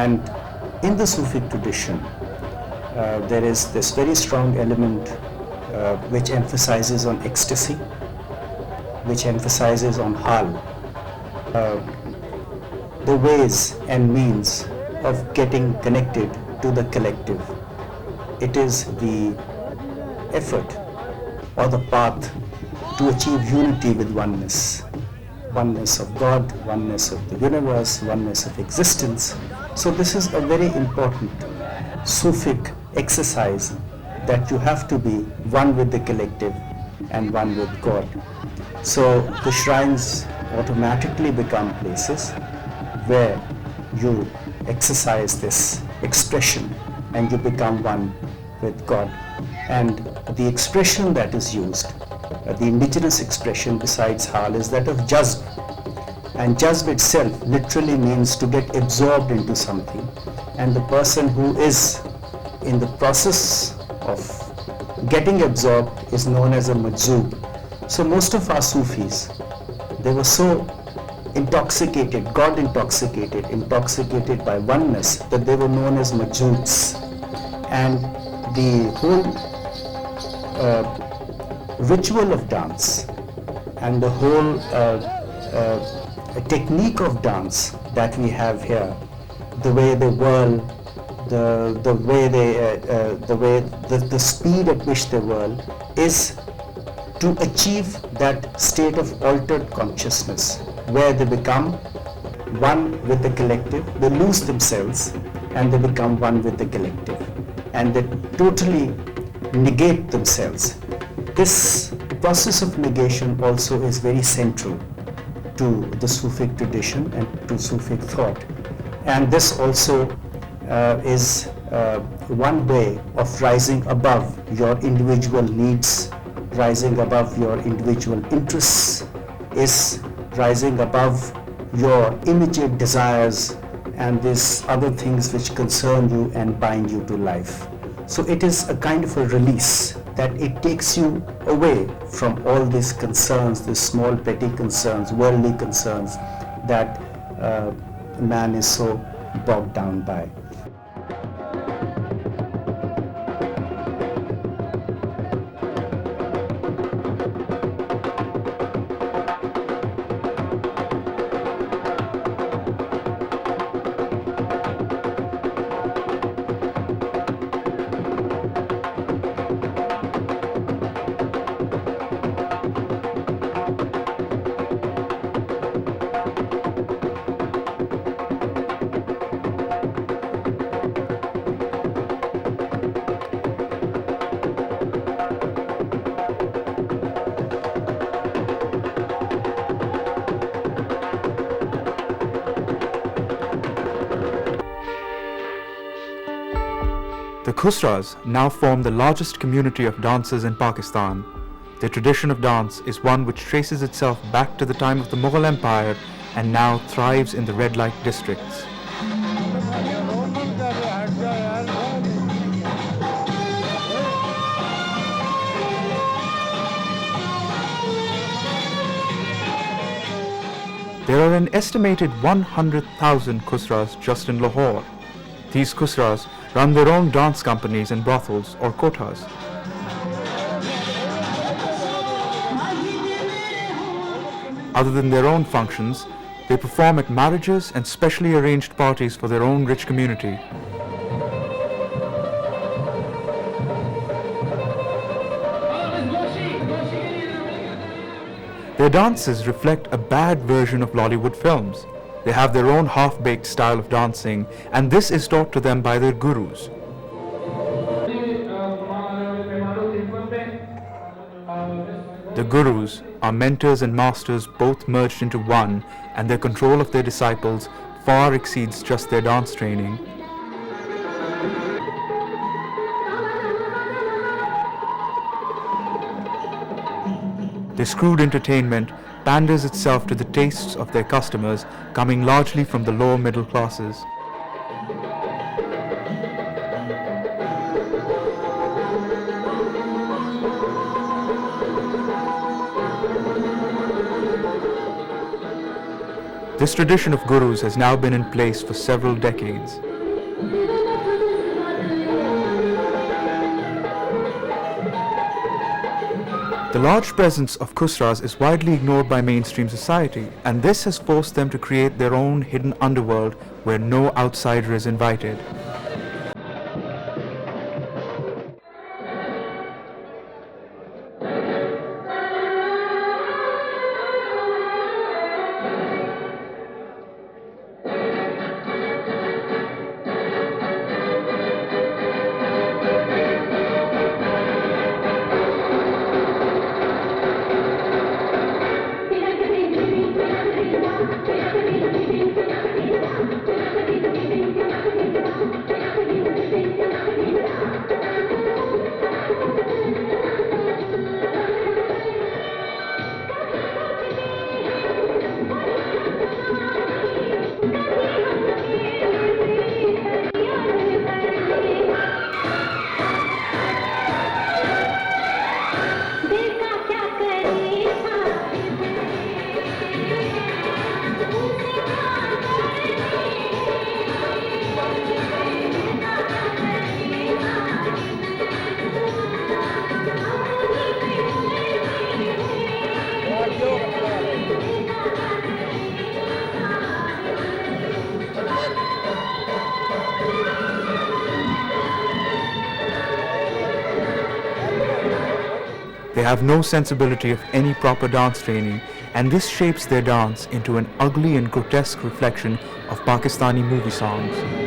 And in the Sufi tradition, there is this very strong element which emphasizes on ecstasy, which emphasizes on hal, the ways and means of getting connected to the collective. It is the effort or the path to achieve unity with oneness. Oneness of God, oneness of the universe, oneness of existence. So this is a very important Sufic exercise, that you have to be one with the collective and one with God. So the shrines automatically become places where you exercise this expression and you become one with God. And the expression that is used, the indigenous expression besides hal, is that of jazb. And jazb itself literally means to get absorbed into something. And the person who is in the process of getting absorbed is known as a majzoob. So most of our Sufis, they were so intoxicated, God intoxicated by oneness, that they were known as majzoobs. And the whole ritual of dance and the whole technique of dance that we have here, the way they whirl, the speed at which they whirl, is to achieve that state of altered consciousness where they become one with the collective. They lose themselves and they become one with the collective, and they totally negate themselves. This process of negation also is very central to the Sufic tradition and to Sufic thought. And this also is one way of rising above your individual needs, rising above your individual interests, is rising above your immediate desires and these other things which concern you and bind you to life. So it is a kind of a release, that it takes you away from all these concerns, these small petty concerns, worldly concerns that man is so bogged down by. The Khusras now form the largest community of dancers in Pakistan. Their tradition of dance is one which traces itself back to the time of the Mughal Empire and now thrives in the red light districts. There are an estimated 100,000 Khusras just in Lahore. These Khusras run their own dance companies and brothels or kotas. Other than their own functions, they perform at marriages and specially arranged parties for their own rich community. Their dances reflect a bad version of Bollywood films. They have their own half-baked style of dancing, and this is taught to them by their gurus. The gurus are mentors and masters both merged into one, and their control of their disciples far exceeds just their dance training. This crude entertainment panders itself to the tastes of their customers, coming largely from the lower middle classes. This tradition of gurus has now been in place for several decades. The large presence of khusras is widely ignored by mainstream society, and this has forced them to create their own hidden underworld where no outsider is invited. They have no sensibility of any proper dance training, and this shapes their dance into an ugly and grotesque reflection of Pakistani movie songs.